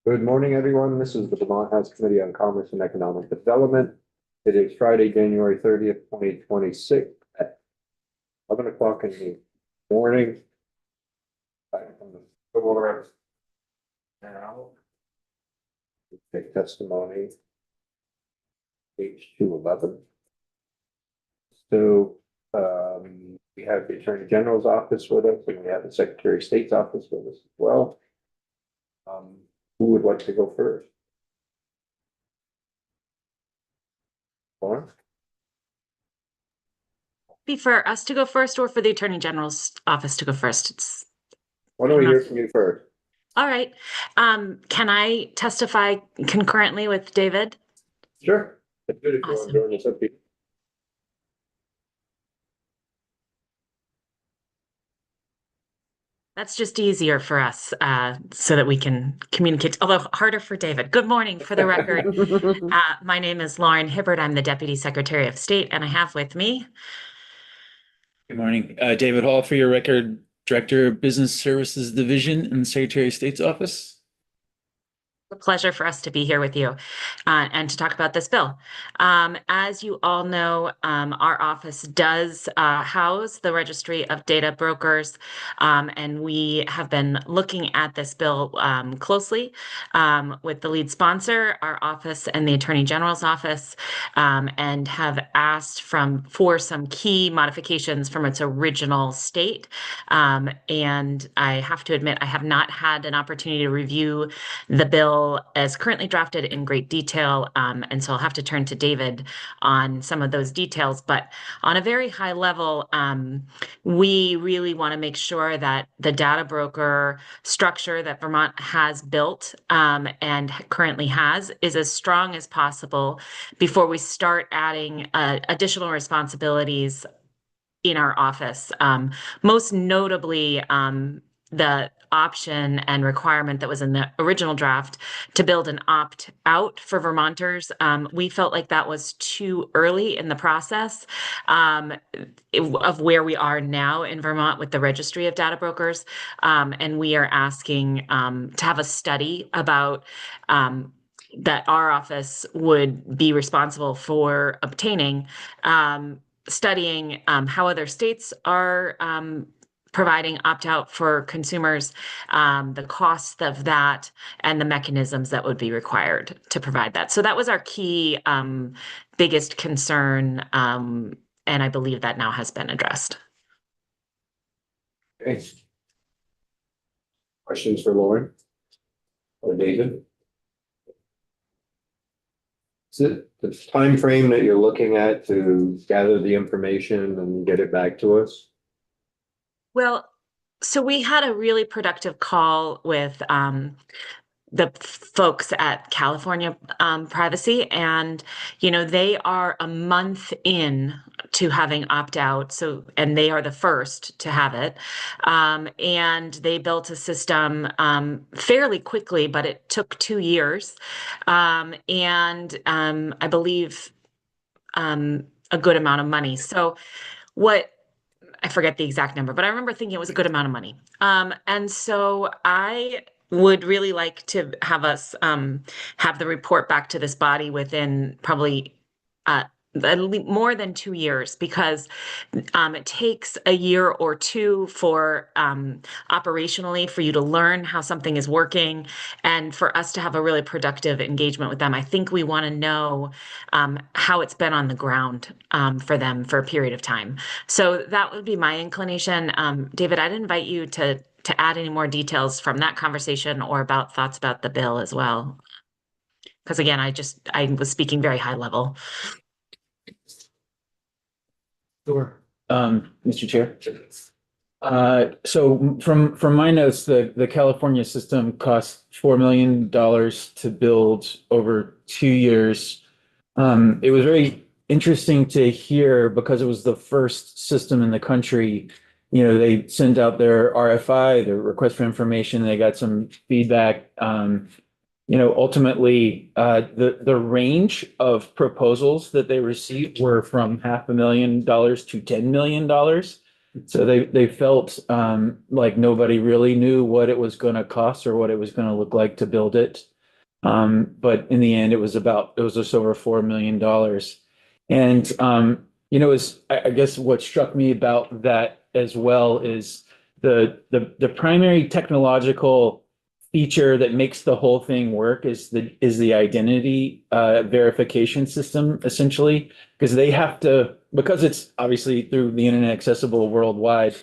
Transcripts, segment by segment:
Good morning, everyone. This is the Vermont House Committee on Commerce and Economic Development. It is Friday, January 30th, 2026 at 11 o'clock in the morning. Back on the floor now. Take testimony. Page 211. So we have the Attorney General's office with us, and we have the Secretary of State's office with us as well. Who would like to go first? Lauren? Be for us to go first or for the Attorney General's office to go first? Why don't we hear from you first? All right. Can I testify concurrently with David? Sure. That's good if you want Awesome. to join us up here. That's just easier for us so that we can communicate, although harder for David. Good morning, for the record. My name is Lauren Hibbert. I'm the Deputy Secretary of State, and I have with me. Good morning. David Hall, for your record, Director of Business Services Division in the Secretary of State's office. A pleasure for us to be here with you and to talk about this bill. As you all know, our office does house the Registry of Data Brokers, and we have been looking at this bill closely with the lead sponsor, our office, and the Attorney General's office, and have asked for some key modifications from its original state. And I have to admit, I have not had an opportunity to review the bill as currently drafted in great detail, and so I'll have to turn to David on some of those details. But on a very high level, we really want to make sure that the data broker structure that Vermont has built and currently has is as strong as possible before we start adding additional responsibilities in our office. Most notably, the option and requirement that was in the original draft to build an opt-out for Vermonters. We felt like that was too early in the process of where we are now in Vermont with the Registry of Data Brokers. And we are asking to have a study about that our office would be responsible for obtaining, studying how other states are providing opt-out for consumers, the cost of that, and the mechanisms that would be required to provide that. So that was our key, biggest concern, and I believe that now has been addressed. Okay. Questions for Lauren or David? Is it the time frame that you're looking at to gather the information and get it back to us? Well, so we had a really productive call with the folks at California Privacy, and they are a month in to having opt-out, and they are the first to have it, and they built a system fairly quickly, but it took 2 years, and I believe a good amount of money. So I forget the exact number, but I remember thinking it was a good amount of money. And so I would really like to have us have the report back to this body within probably more than 2 years, because it takes a year or two for operationally for you to learn how something is working and for us to have a really productive engagement with them. I think we want to know how it's been on the ground for them for a period of time. So that would be my inclination. David, I'd invite you to add any more details from that conversation or about thoughts about the bill as well. Because again, I was speaking very high level. Sure. Mr. Chair. So from my notes, the California system cost $4 million to build over 2 years. It was very interesting to hear because it was the first system in the country. They sent out their RFI, their request for information. They got some feedback. Ultimately, the range of proposals that they received were from $500,000 to $10 million. So they felt like nobody really knew what it was going to cost or what it was going to look like to build it. But in the end, it was just over $4 million. And, I guess what struck me about that as well is the primary technological feature that makes the whole thing work is the identity verification system, essentially, because they have to, because it's obviously through the internet accessible worldwide,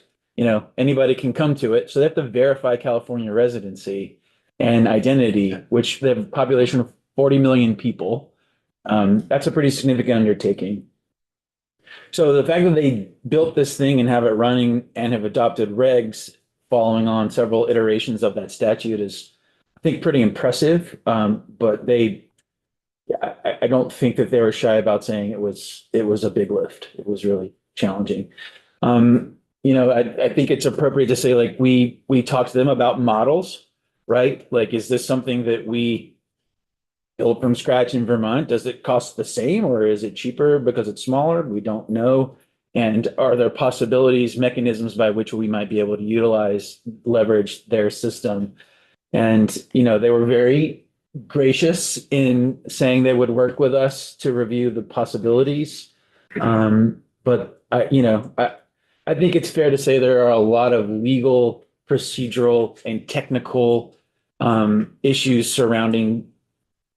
anybody can come to it. So they have to verify California residency and identity, which they have a population of 40 million people. That's a pretty significant undertaking. So the fact that they built this thing and have it running and have adopted regs following on several iterations of that statute is, I think, pretty impressive. But I don't think that they were shy about saying it was a big lift. It was really challenging. I think it's appropriate to say, like, we talked to them about models, right? Like, is this something that we build from scratch in Vermont? Does it cost the same, or is it cheaper because it's smaller? We don't know. And are there possibilities, mechanisms by which we might be able to leverage their system? And, they were very gracious in saying they would work with us to review the possibilities. But I think it's fair to say there are a lot of legal, procedural, and technical issues surrounding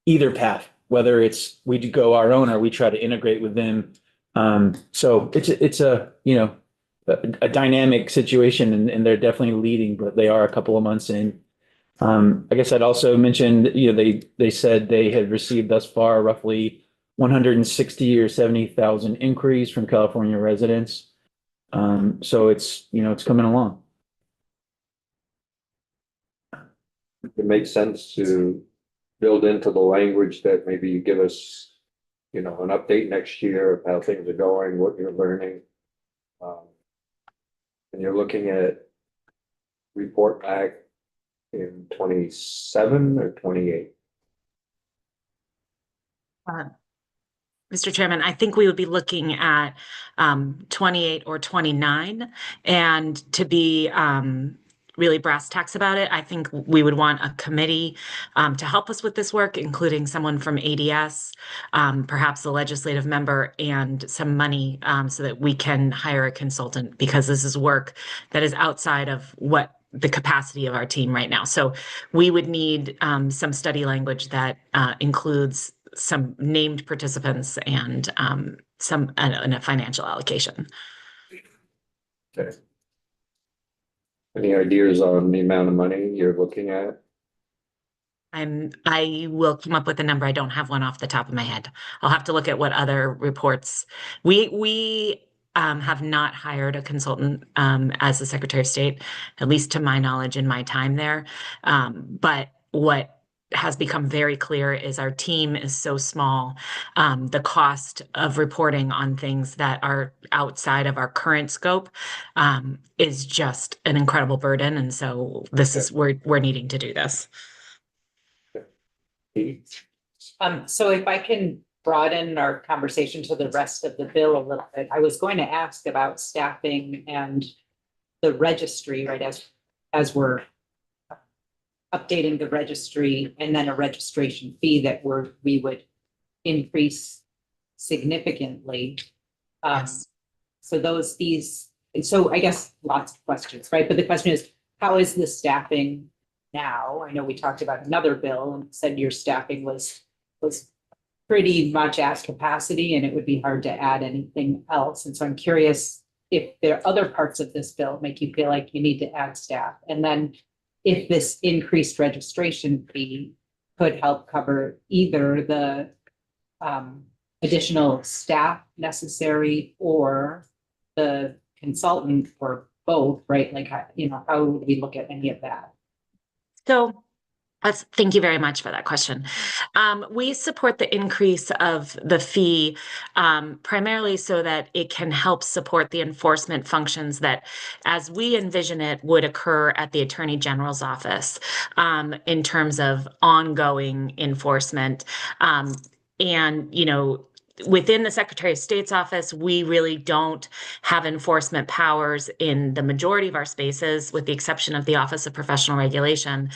either path, whether it's we go our own or we try to integrate with them. So it's a dynamic situation, and they're definitely leading, but they are a couple of months in. I guess I'd also mention, they said they had received thus far roughly 160 or 70,000 inquiries from California residents. So it's coming along. It makes sense to build into the language that maybe you give us, an update next year of how things are going, what you're learning. And you're looking at report back in 27 or 28. Mr. Chairman, I think we would be looking at 28 or 29, and to be really brass tacks about it, I think we would want a committee to help us with this work, including someone from ADS, perhaps a legislative member, and some money so that we can hire a consultant, because this is work that is outside of what the capacity of our team right now. So we would need some study language that includes some named participants and a financial allocation. Okay. Any ideas on the amount of money you're looking at? I will come up with a number. I don't have one off the top of my head. I'll have to look at what other reports. We have not hired a consultant as the Secretary of State, at least to my knowledge in my time there. But what has become very clear is our team is so small. The cost of reporting on things that are outside of our current scope is just an incredible burden. And so we're needing to do this. So if I can broaden our conversation to the rest of the bill a little bit, I was going to ask about staffing and the registry, right? As we're updating the registry, and then a registration fee that we would increase significantly. Yes. So those fees, so I guess lots of questions, right? But the question is, how is the staffing now? I know we talked about another bill and said your staffing was pretty much at capacity and it would be hard to add anything else. And so I'm curious if there are other parts of this bill make you feel like you need to add staff. And then if this increased registration fee could help cover either the additional staff necessary or the consultant, or both, right? Like, how would we look at any of that? So thank you very much for that question. We support the increase of the fee primarily so that it can help support the enforcement functions that, as we envision it, would occur at the Attorney General's office in terms of ongoing enforcement. And, within the Secretary of State's office, we really don't have enforcement powers in the majority of our spaces, with the exception of the Office of Professional Regulation.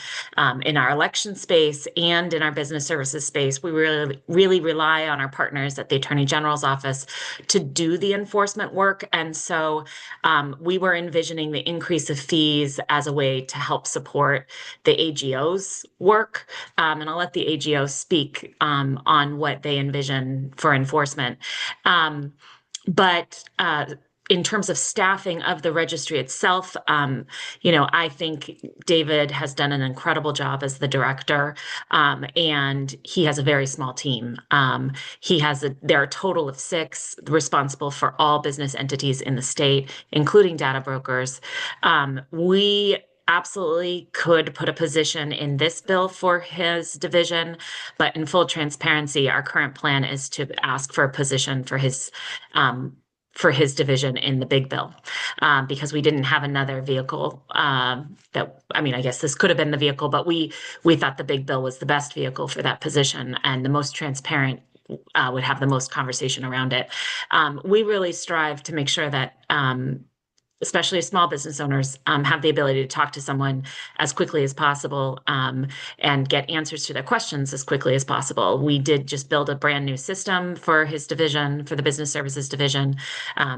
In our election space and in our business services space, we really rely on our partners at the Attorney General's office to do the enforcement work. And so we were envisioning the increase of fees as a way to help support the AGO's work. And I'll let the AGO speak on what they envision for enforcement. But in terms of staffing of the registry itself, I think David has done an incredible job as the director, and he has a very small team. There are a total of 6 responsible for all business entities in the state, including data brokers. We absolutely could put a position in this bill for his division, but in full transparency, our current plan is to ask for a position for his division in the big bill, because we didn't have another vehicle I guess this could have been the vehicle, but we thought the big bill was the best vehicle for that position and the most transparent, would have the most conversation around it. We really strive to make sure that especially small business owners, have the ability to talk to someone as quickly as possible, and get answers to their questions as quickly as possible. We did just build a brand new system for his division, for the business services division,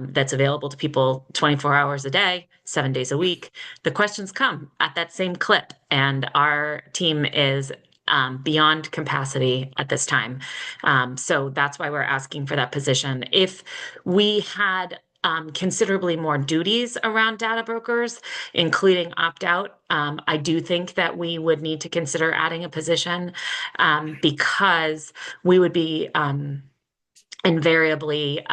that's available to people 24 hours a day, 7 days a week. The questions come at that same clip, and our team is beyond capacity at this time. So that's why we're asking for that position. If we had considerably more duties around data brokers, including opt-out, I do think that we would need to consider adding a position, because we would be invariably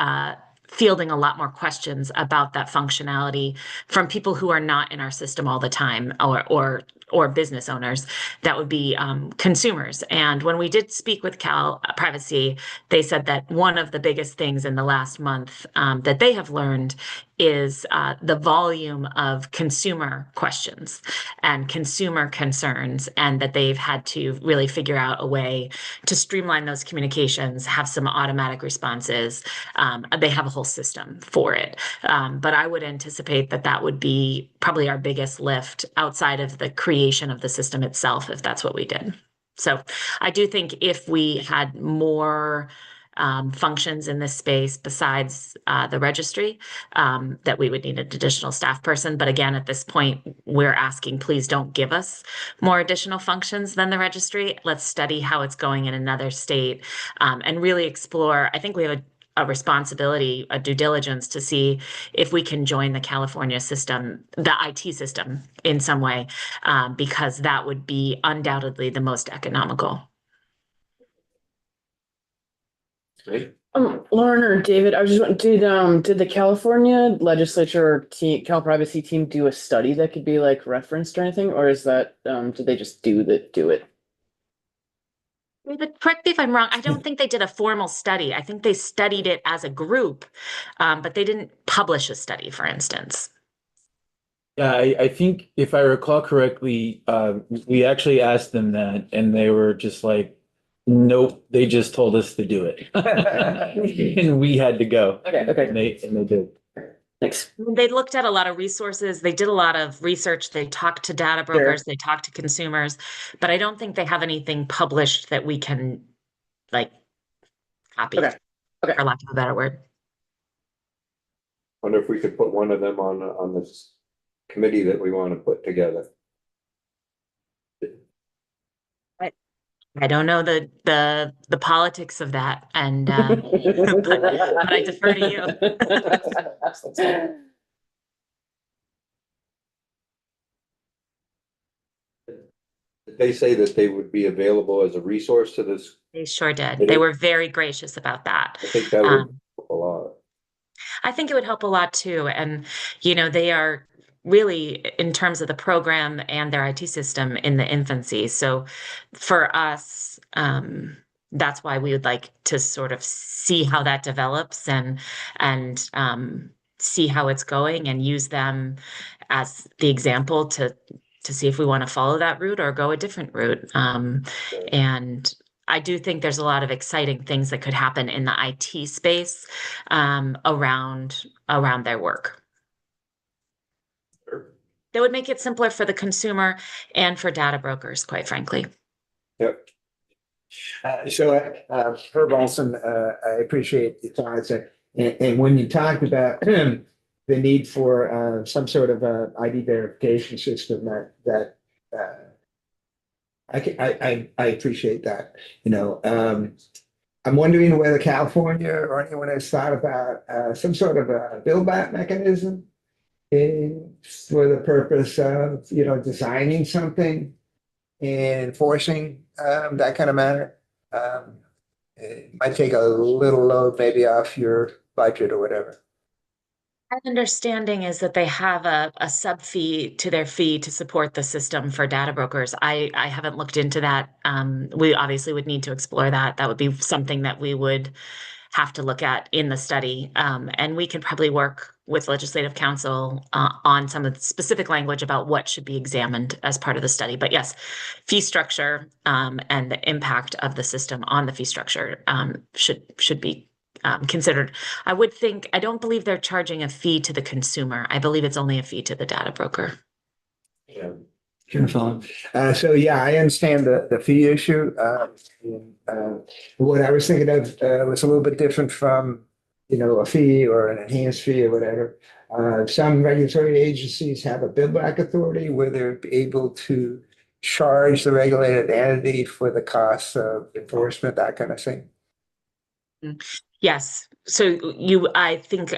fielding a lot more questions about that functionality from people who are not in our system all the time, or business owners that would be consumers. And when we did speak with Cal Privacy, they said that one of the biggest things in the last month that they have learned is the volume of consumer questions and consumer concerns, and that they've had to really figure out a way to streamline those communications, have some automatic responses. They have a whole system for it. But I would anticipate that that would be probably our biggest lift outside of the creation of the system itself, if that's what we did. So I do think if we had more functions in this space besides the registry, that we would need an additional staff person. But again, at this point, we're asking, please don't give us more additional functions than the registry. Let's study how it's going in another state, and really explore. I think we have a responsibility, a due diligence to see if we can join the California system, the IT system in some way, because that would be undoubtedly the most economical. Great. Lauren or David, I was just wondering, did the California legislature team, Cal Privacy team do a study that could be like referenced or anything, or is that did they just do it? David, correct me if I'm wrong. I don't think they did a formal study. I think they studied it as a group, but they didn't publish a study, for instance. Yeah, I think if I recall correctly, we actually asked them that, and they were just like, nope, they just told us to do it. And we had to go. Okay. And they did. Thanks. They looked at a lot of resources. They did a lot of research. They talked to data brokers. They talked to consumers, but I don't think they have anything published that we can copy, Okay. for lack of a better word. Wonder if we could put one of them on this committee that we want to put together. I don't know the politics of that, and but I defer to you. Did they say that they would be available as a resource to this? They sure did. They were very gracious about that. I think that would help a lot. I think it would help a lot too. And, they are really, in terms of the program and their IT system, in the infancy. So for us, that's why we would like to sort of see how that develops and see how it's going, and use them as the example to see if we want to follow that route or go a different route. And I do think there's a lot of exciting things that could happen in the IT space around their work. That would make it simpler for the consumer and for data brokers, quite frankly. Yep. Herb Olson, I appreciate your thoughts. And when you talked about the need for some sort of ID verification system that I appreciate that, I'm wondering whether California or anyone has thought about some sort of a bill back mechanism for the purpose of, designing something and enforcing that kind of matter. It might take a little load maybe off your budget or whatever. My understanding is that they have a sub fee to their fee to support the system for data brokers. I haven't looked into that. We obviously would need to explore that. That would be something that we would have to look at in the study. And we could probably work with Legislative Council on some of the specific language about what should be examined as part of the study. But yes, fee structure and the impact of the system on the fee structure should be considered. I don't believe they're charging a fee to the consumer. I believe it's only a fee to the data broker. Yeah. So yeah, I understand the fee issue. What I was thinking of was a little bit different from, a fee or an enhanced fee or whatever. Some regulatory agencies have a bill back authority where they're able to charge the regulated entity for the costs of enforcement, that kind of thing. Yes. So I think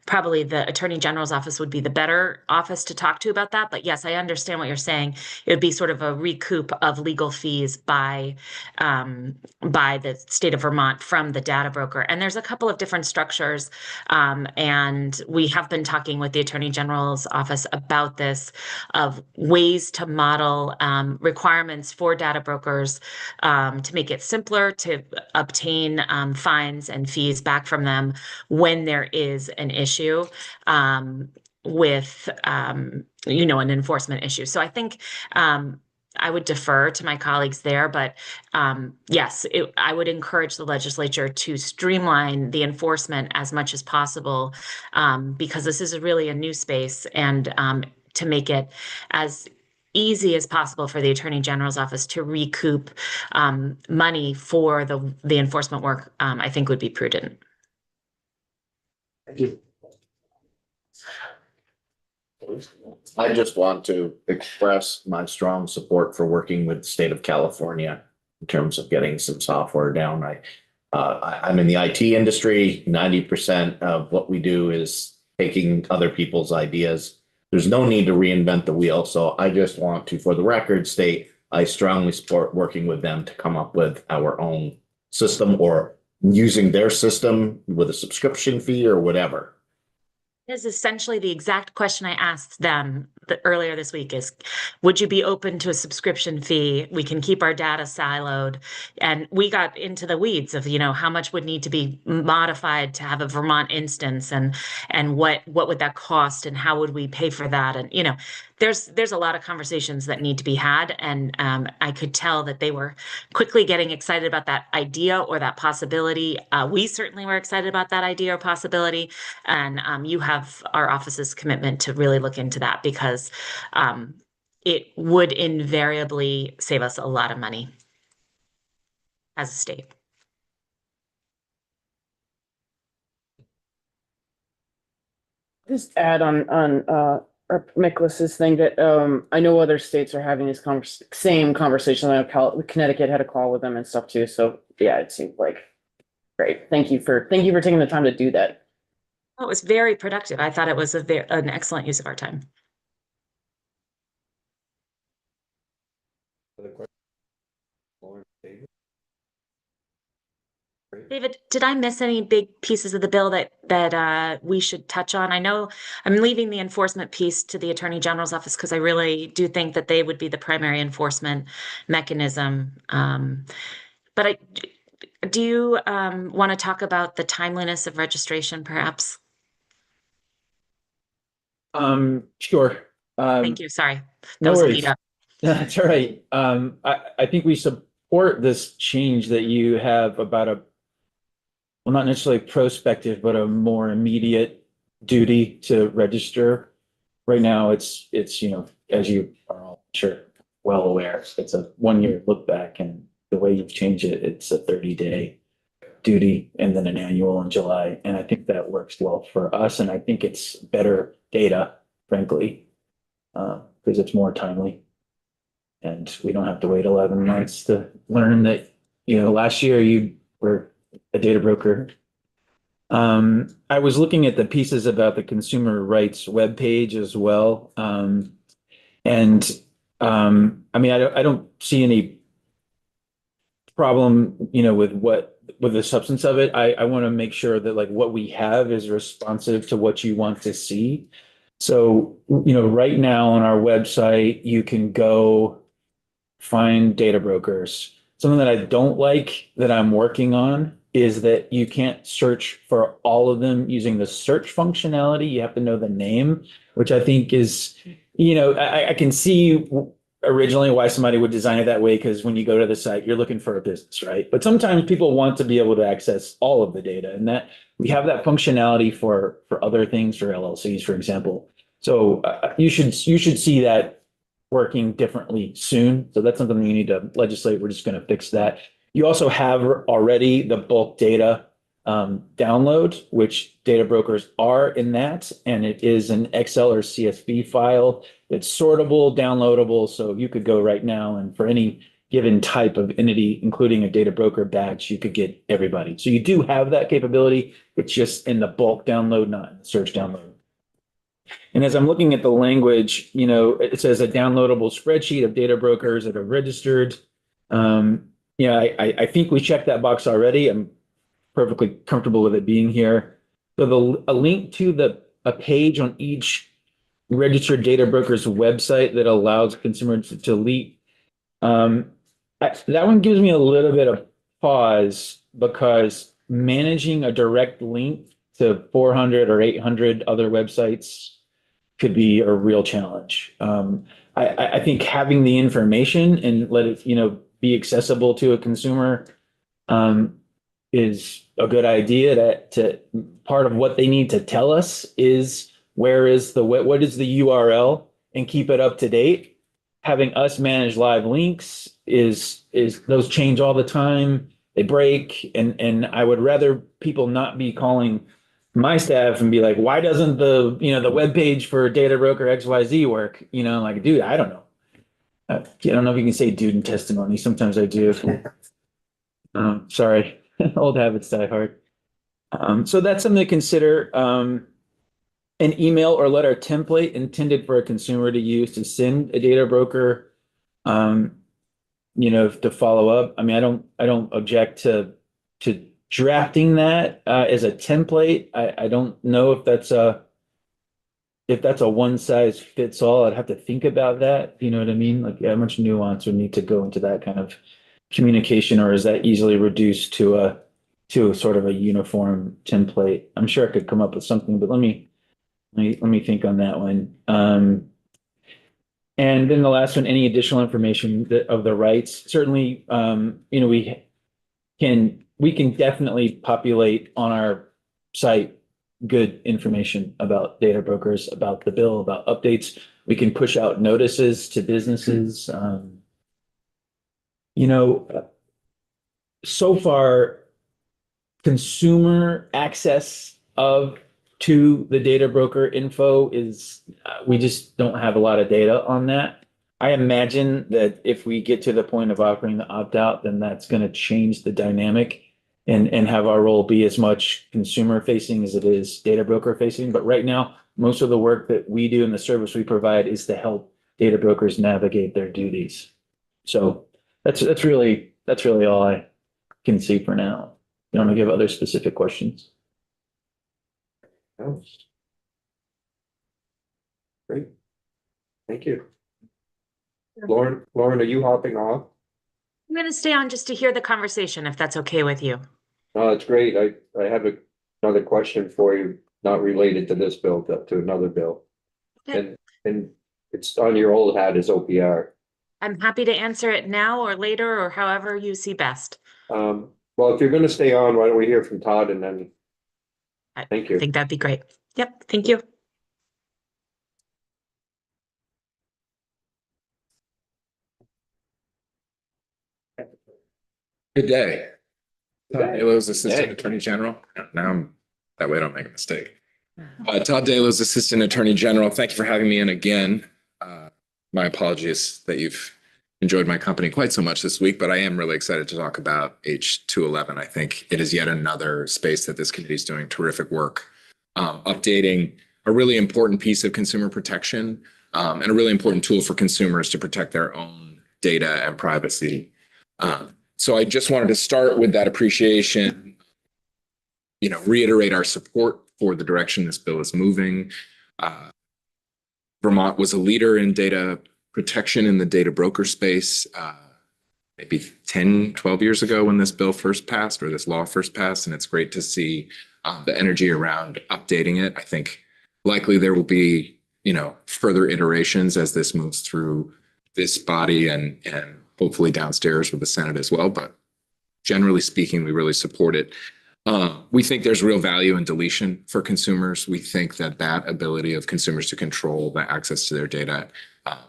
probably the Attorney General's office would be the better office to talk to about that. But yes, I understand what you're saying. It would be sort of a recoup of legal fees by the state of Vermont from the data broker. And there's a couple of different structures. And we have been talking with the Attorney General's office about this, of ways to model requirements for data brokers to make it simpler to obtain fines and fees back from them when there is an issue with an enforcement issue. So I think I would defer to my colleagues there, but yes, I would encourage the legislature to streamline the enforcement as much as possible because this is really a new space, and to make it as easy as possible for the Attorney General's office to recoup money for the enforcement work, I think would be prudent. Thank you. I just want to express my strong support for working with the state of California in terms of getting some software down. I'm in the IT industry. 90% of what we do is taking other people's ideas. There's no need to reinvent the wheel. So I just want to, for the record, state I strongly support working with them to come up with our own system or using their system with a subscription fee or whatever. Is essentially the exact question I asked them earlier this week is, would you be open to a subscription fee? We can keep our data siloed. And we got into the weeds of, how much would need to be modified to have a Vermont instance and what would that cost and how would we pay for that? And, there's a lot of conversations that need to be had. And I could tell that they were quickly getting excited about that idea or that possibility. We certainly were excited about that idea or possibility. And you have our office's commitment to really look into that because it would invariably save us a lot of money as a state. Just add on Nicholas's thing that I know other states are having this same conversation. I know Connecticut had a call with them and stuff too. So yeah, it seemed like great. Thank you for taking the time to do that. It was very productive. I thought it was an excellent use of our time. David, did I miss any big pieces of the bill that we should touch on? I know I'm leaving the enforcement piece to the Attorney General's office because I really do think that they would be the primary enforcement mechanism. But do you want to talk about the timeliness of registration, perhaps? Sure. Thank you. Sorry. That No was a worries. lead up. That's all right. I think we support support this change that you have about well, not necessarily prospective, but a more immediate duty to register. Right now, it's, as you are all sure well aware, it's a 1-year look back, and the way you've changed it, it's a 30-day duty and then an annual in July. And I think that works well for us. And I think it's better data, frankly, because it's more timely. And we don't have to wait 11 months to learn that, last year you were a data broker. I was looking at the pieces about the consumer rights webpage as well. I don't see any problem, with the substance of it. I want to make sure that like what we have is responsive to what you want to see. So, right now on our website, you can go find data brokers. Something that I don't like that I'm working on is that you can't search for all of them using the search functionality. You have to know the name, which I think is, I can see originally why somebody would design it that way, because when you go to the site, you're looking for a business, right? But sometimes people want to be able to access all of the data, and that we have that functionality for other things, for LLCs, for example. So you should see that working differently soon. So that's something you need to legislate. We're just going to fix that. You also have already the bulk data download, which data brokers are in that, and it is an Excel or CSV file. It's sortable, downloadable, so you could go right now and for any given type of entity, including a data broker batch, you could get everybody. So you do have that capability. It's just in the bulk download, not in the search download. And as I'm looking at the language, it says a downloadable spreadsheet of data brokers that are registered. I think we checked that box already. I'm perfectly comfortable with it being here. So a link to a page on each registered data broker's website that allows consumers to delete. That one gives me a little bit of pause, because managing a direct link to 400 or 800 other websites could be a real challenge. I think having the information and let it, be accessible to a consumer is a good idea. To part of what they need to tell us is what is the URL, and keep it up to date. Having us manage live links is those change all the time. They break, and I would rather people not be calling my staff and be like, why doesn't the web page for data broker XYZ work? Like, dude, I don't know. I don't know if you can say dude in testimony. Sometimes I do. Sorry, old habits die hard. So that's something to consider. An email or letter template intended for a consumer to use to send a data broker, to follow up. I mean, I don't object to drafting that as a template. I don't know if that's a one size fits all. I'd have to think about that. You know what I mean? Like, how much nuance would need to go into that kind of communication, or is that easily reduced to a sort of a uniform template? I'm sure I could come up with something, but let me think on that one. And then the last one, any additional information of the rights. Certainly, we can definitely populate on our site good information about data brokers, about the bill, about updates. We can push out notices to businesses. So far, consumer access to the data broker info is, we just don't have a lot of data on that. I imagine that if we get to the point of offering the opt-out, then that's going to change the dynamic and have our role be as much consumer facing as it is data broker facing. But right now, most of the work that we do and the service we provide is to help data brokers navigate their duties. So that's really all I can see for now. You want to give other specific questions? No. Great. Thank you. Lauren, are you hopping off? I'm going to stay on just to hear the conversation, if that's okay with you. No, it's great. I have another question for you, not related to this bill, but to another bill. Okay. And it's on your old hat is OPR. I'm happy to answer it now or later or however you see best. Well, if you're gonna stay on, why don't we hear from Todd and then, thank I you. think that'd be great. Yep, thank you. Good day. Todd day. Delos, Assistant Hey. Attorney General. Now that way I don't make a mistake. Todd Delos, Assistant Attorney General. Thank you for having me in again. My apologies that you've enjoyed my company quite so much this week, but I am really excited to talk about H211. I think it is yet another space that this committee is doing terrific work, updating a really important piece of consumer protection, and a really important tool for consumers to protect their own data and privacy. So I just wanted to start with that appreciation, reiterate our support for the direction this bill is moving. Vermont was a leader in data protection in the data broker space, maybe 10, 12 years ago when this bill first passed or this law first passed. And it's great to see the energy around updating it. I think likely there will be, further iterations as this moves through this body and hopefully downstairs with the Senate as well. But generally speaking, we really support it. We think there's real value in deletion for consumers. We think that ability of consumers to control the access to their data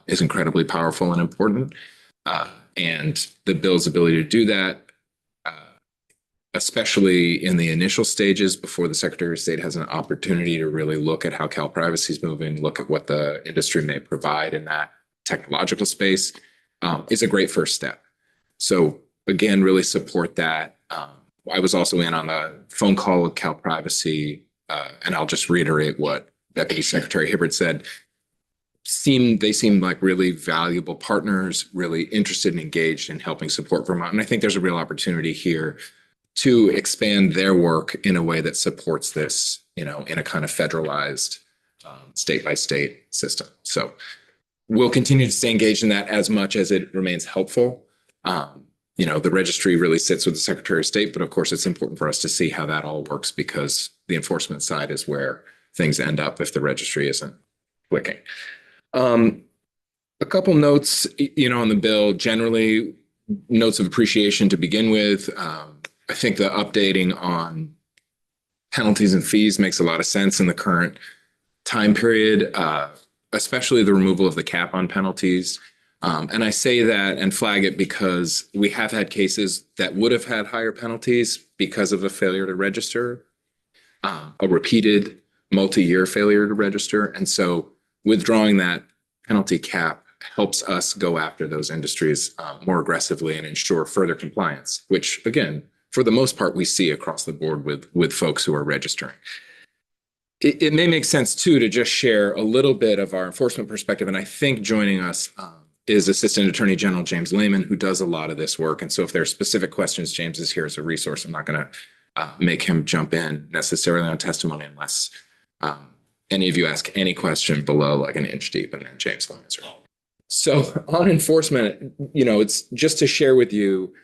is incredibly powerful and important. And the bill's ability to do that, especially in the initial stages before the Secretary of State has an opportunity to really look at how Cal Privacy is moving, look at what the industry may provide in that technological space, is a great first step. So again, really support that. I was also in on a phone call with Cal Privacy, and I'll just reiterate what Deputy Secretary Hibbert said. They seem like really valuable partners, really interested and engaged in helping support Vermont. And I think there's a real opportunity here to expand their work in a way that supports this, in a kind of federalized state by state system. So we'll continue to stay engaged in that as much as it remains helpful. The registry really sits with the Secretary of State, but of course it's important for us to see how that all works because the enforcement side is where things end up if the registry isn't clicking. A couple notes, on the bill, generally notes of appreciation to begin with. I think the updating on penalties and fees makes a lot of sense in the current time period, especially the removal of the cap on penalties. And I say that and flag it because we have had cases that would have had higher penalties because of a failure to register, a repeated multi-year failure to register. And so withdrawing that penalty cap helps us go after those industries more aggressively and ensure further compliance, which again, for the most part, we see across the board with folks who are registering. It may make sense too to just share a little bit of our enforcement perspective. And I think joining us is Assistant Attorney General James Lehman, who does a lot of this work. And so if there are specific questions, James is here as a resource. I'm not going to make him jump in necessarily on testimony unless any of you ask any question below like an inch deep, and then James will answer. So on enforcement, it's just to share with you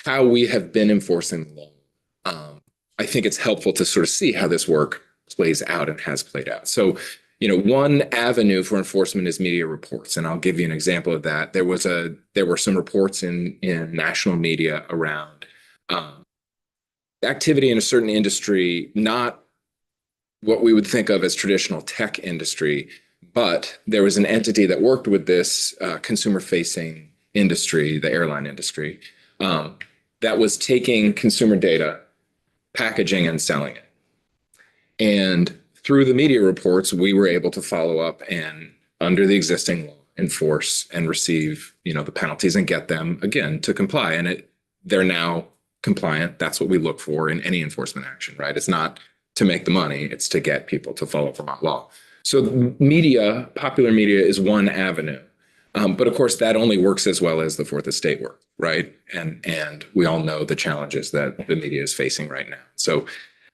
how we have been enforcing the law. I think it's helpful to sort of see how this work plays out and has played out. So, one avenue for enforcement is media reports, and I'll give you an example of that. There were some reports in national media around activity in a certain industry, not what we would think of as traditional tech industry, but there was an entity that worked with this consumer-facing industry, the airline industry, that was taking consumer data, packaging and selling it. And through the media reports, we were able to follow up and, under the existing law, enforce and receive, the penalties and get them again to comply. And they're now compliant. That's what we look for in any enforcement action, right? It's not to make the money, it's to get people to follow Vermont law. So media, popular media is one avenue. But of course, that only works as well as the Fourth Estate work, right? And we all know the challenges that the media is facing right now. So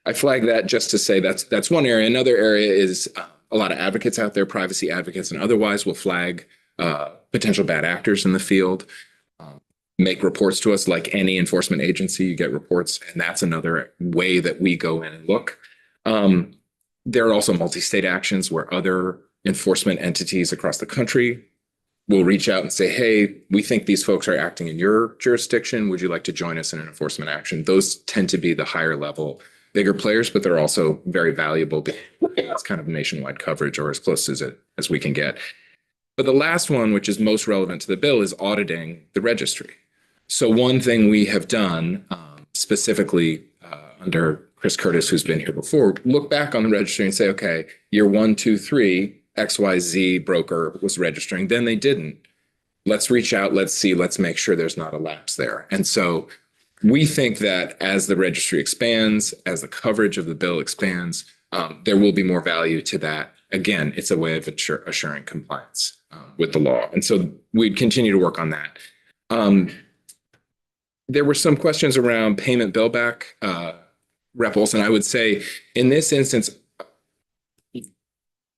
I flag that just to say that's one area. Another area is a lot of advocates out there, privacy advocates and otherwise, will flag potential bad actors in the field, make reports to us like any enforcement agency. You get reports, and that's another way that we go in and look. There are also multi-state actions where other enforcement entities across the country we'll reach out and say, hey, we think these folks are acting in your jurisdiction. Would you like to join us in an enforcement action? Those tend to be the higher level, bigger players, but they're also very valuable. It's kind of nationwide coverage, or as close as we can get. But the last one, which is most relevant to the bill, is auditing the registry. So one thing we have done specifically under Chris Curtis, who's been here before, look back on the registry and say, okay, year 1, 2, 3, XYZ broker was registering, then they didn't. Let's reach out, let's see, let's make sure there's not a lapse there. And so we think that as the registry expands, as the coverage of the bill expands, there will be more value to that. Again, it's a way of assuring compliance with the law. And so we'd continue to work on that. There were some questions around payment bill back, Rep. Olson. I would say in this instance,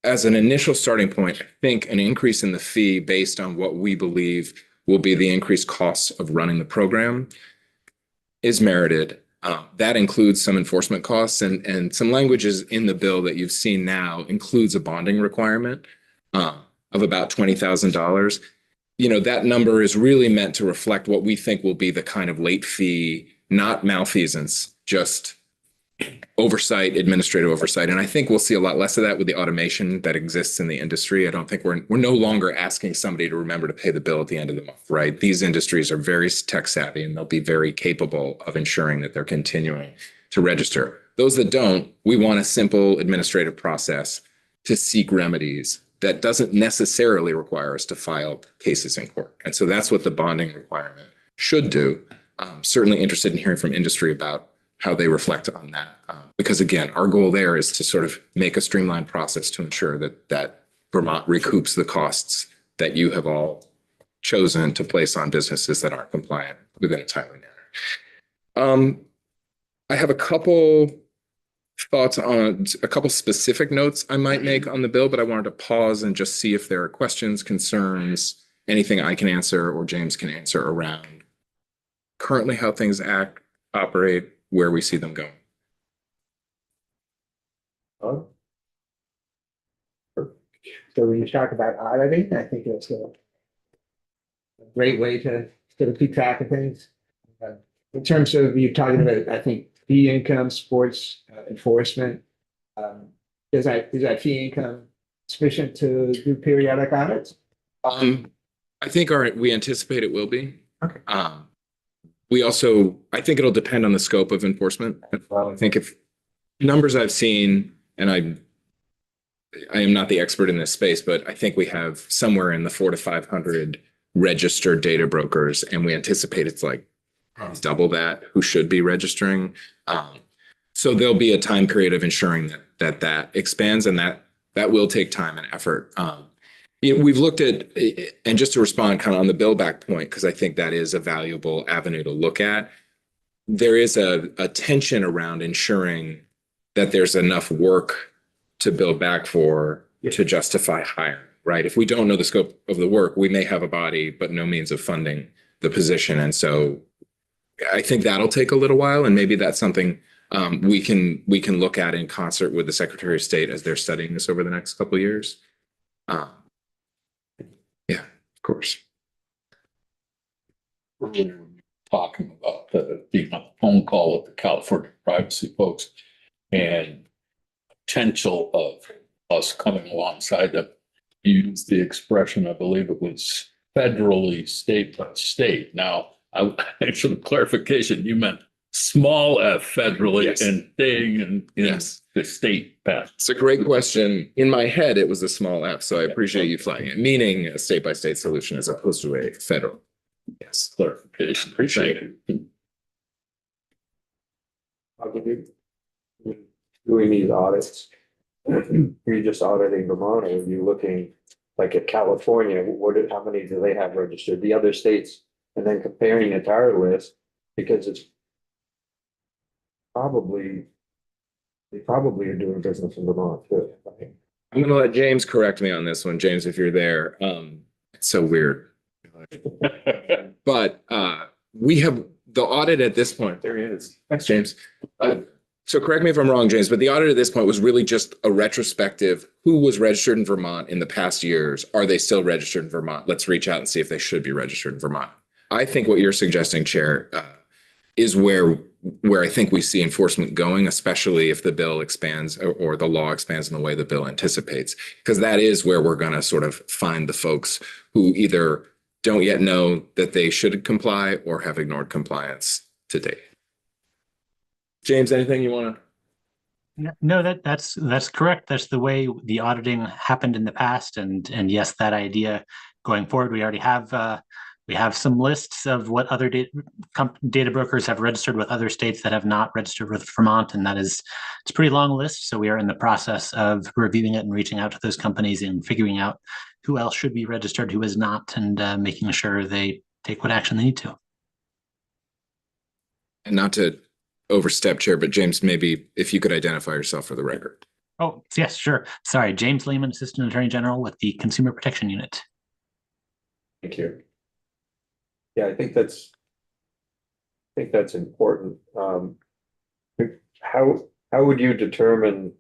as an initial starting point, I think an increase in the fee based on what we believe will be the increased costs of running the program is merited. That includes some enforcement costs, and some languages in the bill that you've seen now includes a bonding requirement of about $20,000. You know, that number is really meant to reflect what we think will be the kind of late fee, not malfeasance, just oversight, administrative oversight. And I think we'll see a lot less of that with the automation that exists in the industry. I don't think we're no longer asking somebody to remember to pay the bill at the end of the month, right? These industries are very tech savvy, and they'll be very capable of ensuring that they're continuing to register. Those that don't, we want a simple administrative process to seek remedies that doesn't necessarily require us to file cases in court. And so that's what the bonding requirement should do. I'm certainly interested in hearing from industry about how they reflect on that. Because again, our goal there is to sort of make a streamlined process to ensure that Vermont recoups the costs that you have all chosen to place on businesses that aren't compliant within a timely manner. I have a couple thoughts on a couple specific notes I might make on the bill, but I wanted to pause and just see if there are questions, concerns, anything I can answer or James can answer around currently how things operate, where we see them going. So when you talk about auditing, I think it's a great way to sort of keep track of things. In terms of you talking about, I think, fee income, sports enforcement, is that fee income sufficient to do periodic audits? I think we anticipate it will be. Okay. I think it'll depend on the scope of enforcement. I think if numbers I've seen, and I am not the expert in this space, but I think we have somewhere in the 400 to 500 registered data brokers, and we anticipate it's like double that who should be registering. So there'll be a time period of ensuring that expands, and that will take time and effort. We've looked at, and just to respond kind of on the bill back point, because I think that is a valuable avenue to look at, there is a tension around ensuring that there's enough work to bill back for to justify hiring, right? If we don't know the scope of the work, we may have a body, but no means of funding the position. And so I think that'll take a little while, and maybe that's something we can look at in concert with the Secretary of State as they're studying this over the next couple of years. Yeah, of course. Talking about being on a phone call with the California privacy folks and potential of us coming alongside them. You used the expression, I believe it was federally state by state. Now, actually clarification, you meant small f federally. Yes. And staying in yes. The state path. It's a great question. In my head, it was a small f, so I appreciate you flagging it, meaning a state by state solution as opposed to a federal. Yes, clarification. Appreciate it. I'll give you, doing these audits, are you just auditing Vermont, or are you looking like at California? How many do they have registered? The other states, and then comparing the entire list, because it's they probably are doing business in Vermont too. I'm going to let James correct me on this one. James, if you're there, it's so weird. But we have the audit at this point. There he is. Thanks, James. So correct me if I'm wrong, James, but the audit at this point was really just a retrospective. Who was registered in Vermont in the past years? Are they still registered in Vermont? Let's reach out and see if they should be registered in Vermont. I think what you're suggesting, Chair, is where I think we see enforcement going, especially if the bill expands or the law expands in the way the bill anticipates, because that is where we're going to sort of find the folks who either don't yet know that they should comply or have ignored compliance to date. James, anything you want to? No, that's correct. That's the way the auditing happened in the past, and yes, that idea going forward. We already have some lists of what other data brokers have registered with other states that have not registered with Vermont, and it's a pretty long list. So we are in the process of reviewing it and reaching out to those companies and figuring out who else should be registered, who is not, and making sure they take what action they need to. And not to overstep, Chair, but James, maybe if you could identify yourself for the record. Oh, yes, sure. Sorry, James Lehman, Assistant Attorney General with the Consumer Protection Unit. Thank you. Yeah, I think that's important. How would you determine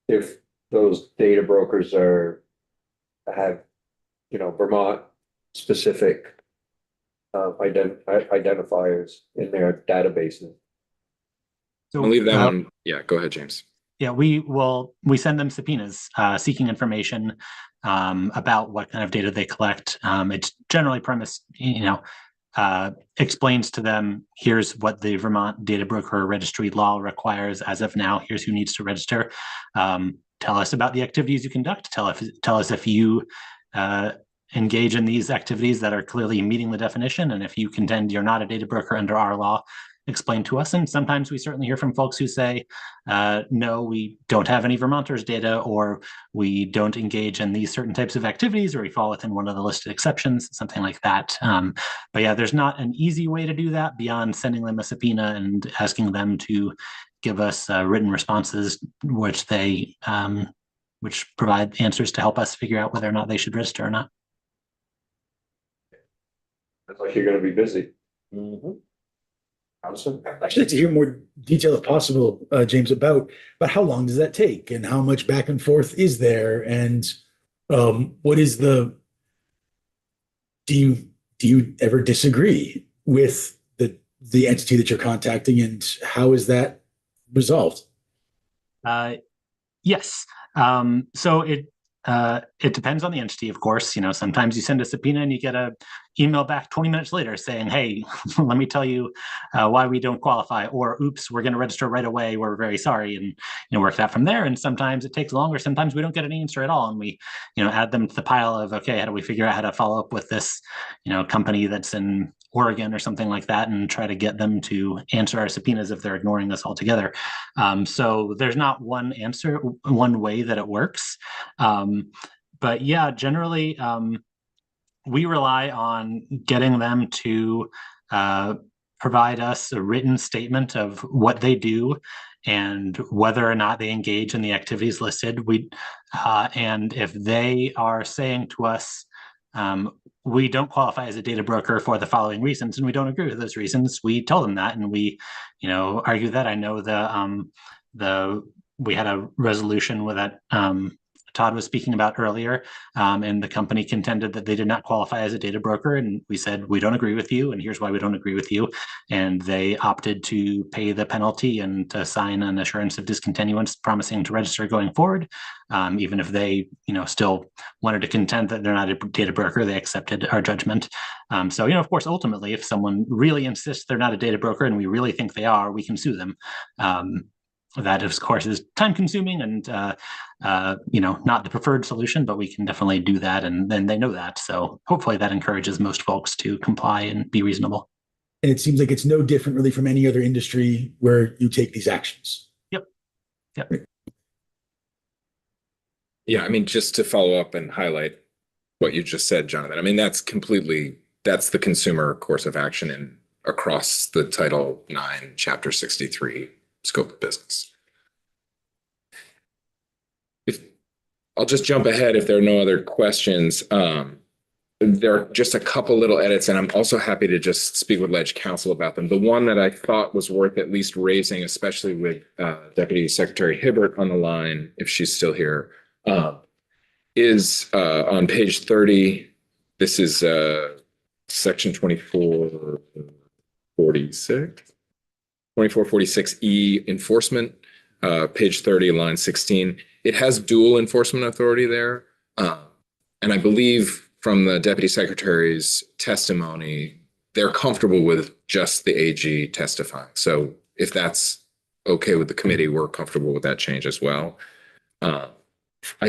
if those data brokers have, Vermont specific identifiers in their databases? I'll leave that one. Yeah, go ahead, James. Yeah, we send them subpoenas seeking information about what kind of data they collect. It's generally premised, explains to them, here's what the Vermont Data Broker Registry law requires as of now. Here's who needs to register. Tell us about the activities you conduct. Tell us if you engage in these activities that are clearly meeting the definition. And if you contend you're not a data broker under our law, explain to us. And sometimes we certainly hear from folks who say, no, we don't have any Vermonters data, or we don't engage in these certain types of activities, or we fall within one of the listed exceptions, something like that. But yeah, there's not an easy way to do that beyond sending them a subpoena and asking them to give us written responses, which provide answers to help us figure out whether or not they should register or not. Looks like you're going to be busy. Allison? I'd actually like to hear more detail if possible, James, about how long does that take and how much back and forth is there, and what is do you ever disagree with the entity that you're contacting, and how is that resolved? Yes. So it depends on the entity, of course. Sometimes you send a subpoena and you get an email back 20 minutes later saying, hey, let me tell you why we don't qualify, or oops, we're going to register right away. We're very sorry. And work that from there. And sometimes it takes longer. Sometimes we don't get an answer at all. And we, add them to the pile of, okay, how do we figure out how to follow up with this, company that's in Oregon or something like that, and try to get them to answer our subpoenas if they're ignoring us altogether. So there's not one way that it works. But yeah, generally, we rely on getting them to provide us a written statement of what they do and whether or not they engage in the activities listed. And if they are saying to us, we don't qualify as a data broker for the following reasons, and we don't agree with those reasons, we tell them that, and we, argue that. I know we had a resolution with that Todd was speaking about earlier, and the company contended that they did not qualify as a data broker, and we said, we don't agree with you, and here's why we don't agree with you. And they opted to pay the penalty and to sign an assurance of discontinuance, promising to register going forward. Even if they, still wanted to contend that they're not a data broker, they accepted our judgment. So, of course, ultimately, if someone really insists they're not a data broker and we really think they are, we can sue them. That, of course, is time consuming and, not the preferred solution, but we can definitely do that. And then they know that. So hopefully that encourages most folks to comply and be reasonable. And it seems like it's no different really from any other industry where you take these actions. Yep. Yeah, just to follow up and highlight what you just said, Jonathan, that's the consumer course of action across the Title IX, Chapter 63 scope of business. I'll just jump ahead if there are no other questions. there are just a couple little edits, and I'm also happy to just speak with Ledge Council about them. The one that I thought was worth at least raising, especially with Deputy Secretary Hibbert on the line, if she's still here, is on page 30. This is section 2446E enforcement, page 30, line 16. It has dual enforcement authority there. And I believe from the Deputy Secretary's testimony, they're comfortable with just the AG testifying. So if that's okay with the committee, we're comfortable with that change as well. I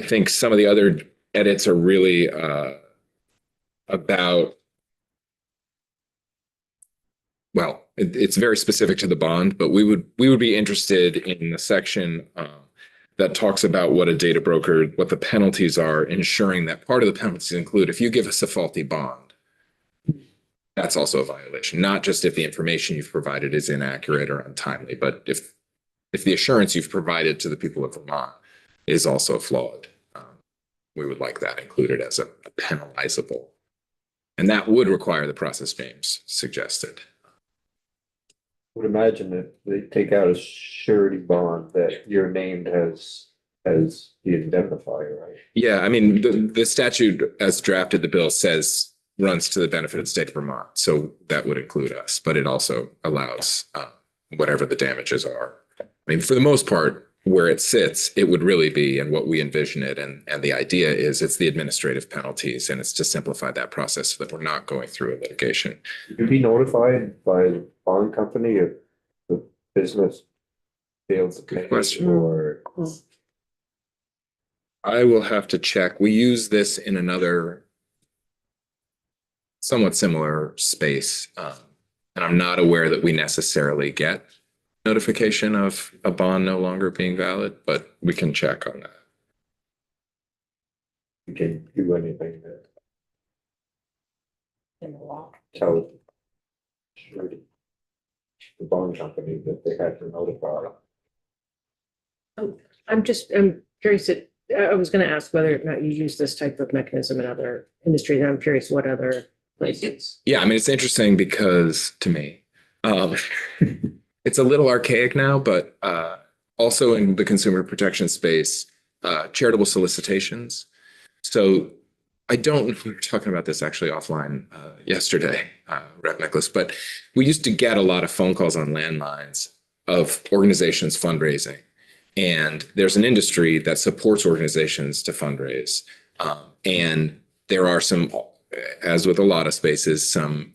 think some of the other edits are really about, well, it's very specific to the bond, but we would be interested in the section that talks about what a data broker, what the penalties are, ensuring that part of the penalties include if you give us a faulty bond, that's also a violation, not just if the information you've provided is inaccurate or untimely, but if the assurance you've provided to the people of Vermont is also flawed. We would like that included as a penalizable. And that would require the process James suggested. Would imagine that they take out a surety bond that you're named as the indemnifier, right? Yeah, I mean, the statute as drafted, the bill says runs to the benefit of the state of Vermont. So that would include us, but it also allows whatever the damages are. I mean, for the most part, where it sits, it would really be, and what we envision it, and the idea is it's the administrative penalties, and it's to simplify that process so that we're not going through a litigation. You'd be notified by the bond company if the business fails to Good pay question. or I will have to check. We use this in another somewhat similar space, and I'm not aware that we necessarily get notification of a bond no longer being valid, but we can check on that. you can do anything that In the law. tells surety, the bond company that they had to notify. I'm curious that, I was gonna ask whether or not you use this type of mechanism in other industries. I'm curious what other places. Yeah, I mean, it's interesting because to me, it's a little archaic now, but also in the consumer protection space, charitable solicitations. So we were talking about this actually offline yesterday, Rep. Nicholas, but we used to get a lot of phone calls on landlines of organizations fundraising. And there's an industry that supports organizations to fundraise. And there are some, as with a lot of spaces, some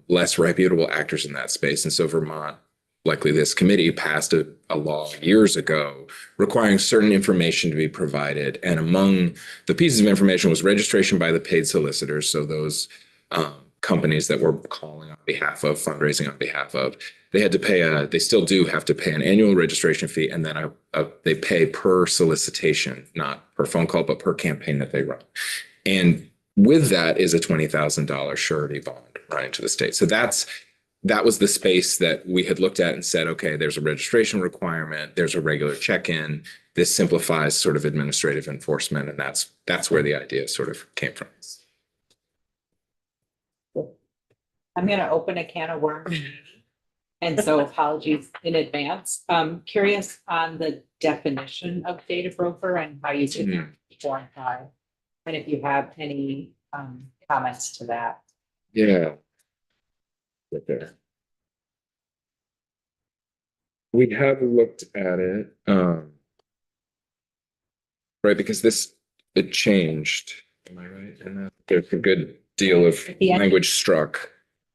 less reputable actors in that space. And so Vermont, likely this committee, passed a law years ago requiring certain information to be provided. And among the pieces of information was registration by the paid solicitors. So those companies that were calling on behalf of, fundraising on behalf of, they had to pay they still do have to pay an annual registration fee, and then they pay per solicitation, not per phone call, but per campaign that they run. And with that is a $20,000 surety bond running to the state. So that was the space that we had looked at and said, okay, there's a registration requirement, there's a regular check-in. This simplifies sort of administrative enforcement, and that's where the idea sort of came from. I'm gonna open a can of worms. And so apologies in advance. Curious on the definition of data broker and how you did Form 5. And if you have any comments to that. Yeah. Right there. We have looked at it, right, because it changed. Am I right? And there's a good deal of language struck.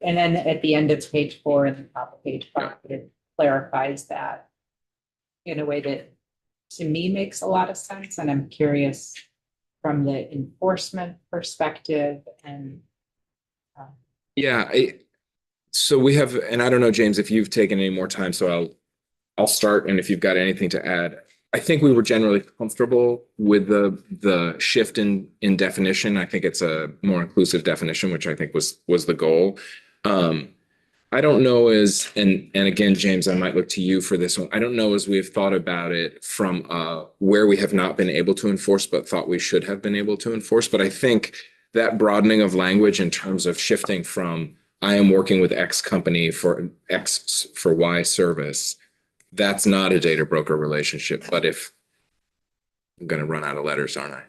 And then at the end of page 4 and the top of page 5, it clarifies that in a way that to me makes a lot of sense. And I'm curious from the enforcement perspective and. Yeah, so we have, and I don't know, James, if you've taken any more time, so I'll start, and if you've got anything to add. I think we were generally comfortable with the shift in definition. I think it's a more inclusive definition, which I think was the goal. I don't know and again, James, I might look to you for this one. I don't know as we've thought about it from where we have not been able to enforce, but thought we should have been able to enforce. But I think that broadening of language in terms of shifting from I am working with X company for X for Y service, that's not a data broker relationship. But if I'm going to run out of letters, aren't I?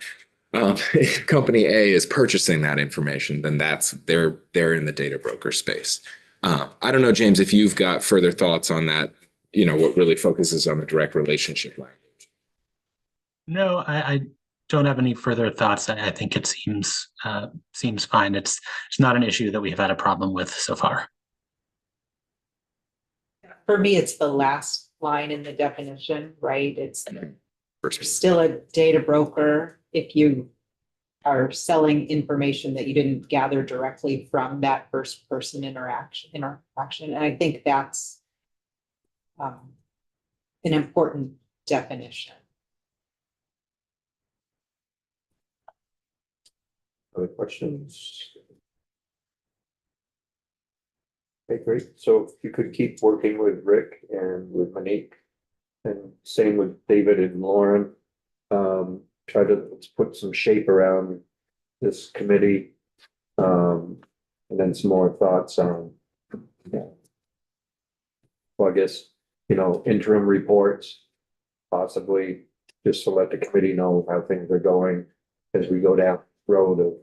If company A is purchasing that information, then they're in the data broker space. I don't know, James, if you've got further thoughts on that, what really focuses on the direct relationship language. No, I don't have any further thoughts. I think it seems fine. It's not an issue that we have had a problem with so far. For me, it's the last line in the definition, right? It's First. still a data broker if you are selling information that you didn't gather directly from that first person interaction. And I think that's an important definition. Other questions? Okay, great. So if you could keep working with Rick and with Monique, and same with David and Lauren. Try to put some shape around this committee. And then some more thoughts on, well, I guess, interim reports, possibly just to let the committee know how things are going as we go down the road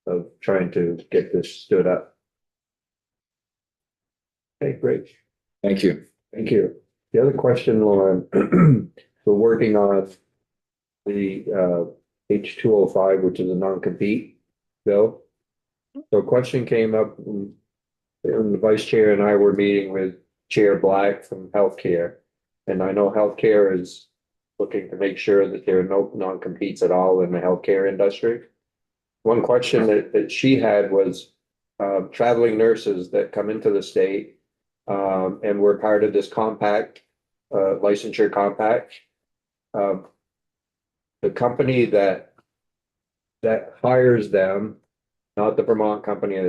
of trying to get this stood up. Okay, great. Thank you. Thank you. The other question, Lauren, we're working on the H205, which is a non-compete bill. So a question came up when the vice chair and I were meeting with Chair Black from healthcare. And I know healthcare is looking to make sure that there are no non-competes at all in the healthcare industry. One question that she had was traveling nurses that come into the state and we're part of this compact, licensure compact. The company that hires them, not the Vermont company,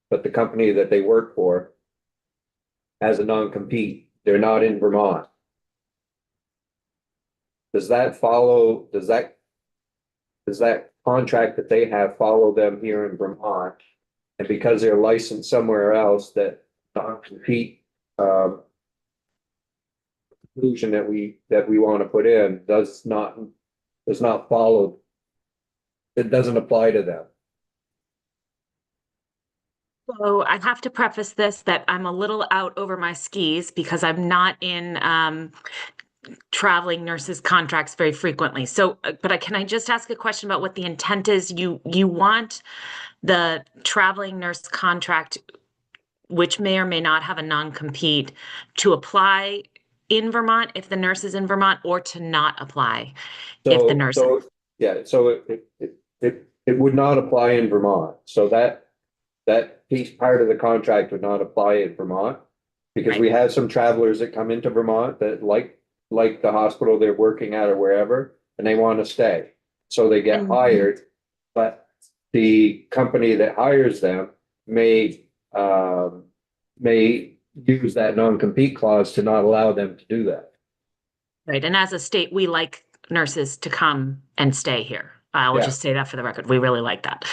but the company that they work for, has a non-compete. They're not in Vermont. Does that contract that they have follow them here in Vermont? And because they're licensed somewhere else, that non-compete conclusion that we want to put in does not follow. It doesn't apply to them. So I have to preface this that I'm a little out over my skis because I'm not in traveling nurses contracts very frequently. So, but can I just ask a question about what the intent is? You want the traveling nurse contract, which may or may not have a non-compete, to apply in Vermont if the nurse is in Vermont, or to not apply if the nurse. So it would not apply in Vermont. So that piece part of the contract would not apply in Vermont, because we have some travelers that come into Vermont that like the hospital they're working at or wherever, and they want to stay. So they get hired, but the company that hires them may use that non-compete clause to not allow them to do that. Right. And as a state, we like nurses to come and stay here. I will just say that for the record. We really like that.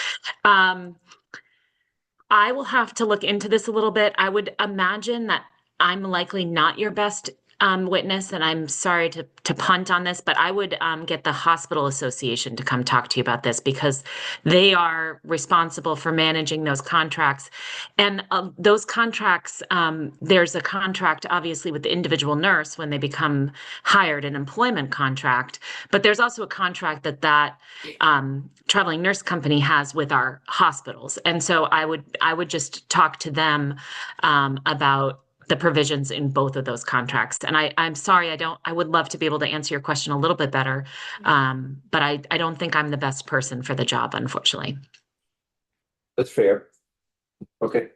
I will have to look into this a little bit. I would imagine that I'm likely not your best witness, and I'm sorry to punt on this, but I would get the Hospital Association to come talk to you about this, because they are responsible for managing those contracts. And those contracts, there's a contract obviously with the individual nurse when they become hired, an employment contract, but there's also a contract that traveling nurse company has with our hospitals. And so I would just talk to them about the provisions in both of those contracts. And I'm sorry, I would love to be able to answer your question a little bit better. But I don't think I'm the best person for the job, unfortunately. That's fair. Okay.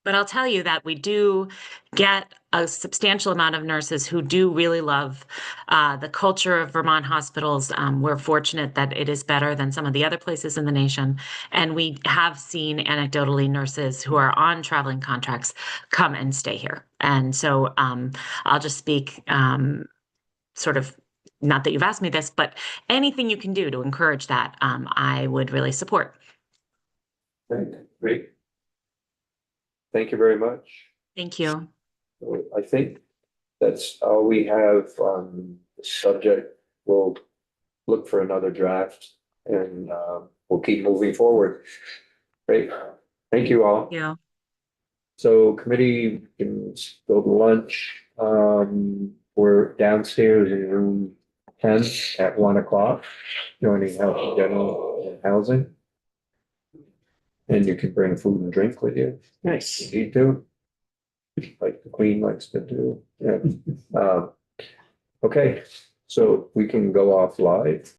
But I'll tell you that we do get a substantial amount of nurses who do really love the culture of Vermont hospitals. We're fortunate that it is better than some of the other places in the nation. And we have seen anecdotally nurses who are on traveling contracts come and stay here. And so I'll just speak sort of not that you've asked me this, but anything you can do to encourage that, I would really support. Great. Thank you very much. Thank you. So I think that's all we have on the subject. We'll look for another draft and we'll keep moving forward. Great. Thank you all. Yeah. So committee can go to lunch. We're downstairs in room 10 at 1 o'clock, joining Health and General and Housing. And you can bring food and drink with you. Nice. If you need to. Like the Queen likes to do. Yeah. Okay, so we can go off live.